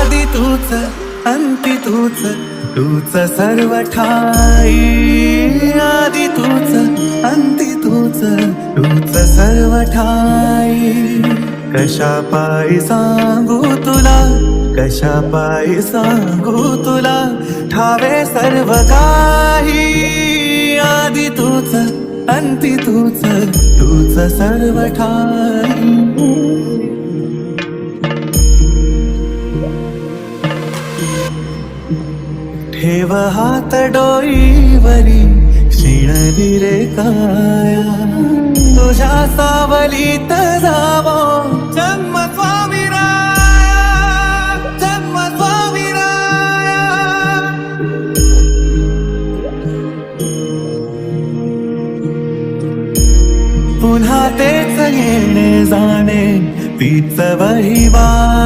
आदि तूच अंती तूच, तूच सर्व ठाई. आदि तूच अंती तूच, तूच सर्व ठाई. कशा पायी सांगू तुला, कशा पायी सांगू तुला, ठावे सर्व काही. आदि तूच अंती तूच, तूच सर्व ठाई. ठेव हात डोईवरी, क्षीणली रे काया. तुझ्या सावलीत जावो जन्म स्वामीराया, जन्म स्वामीराया. पुन्हा तेच येणे जाणे, तीच वहिवा.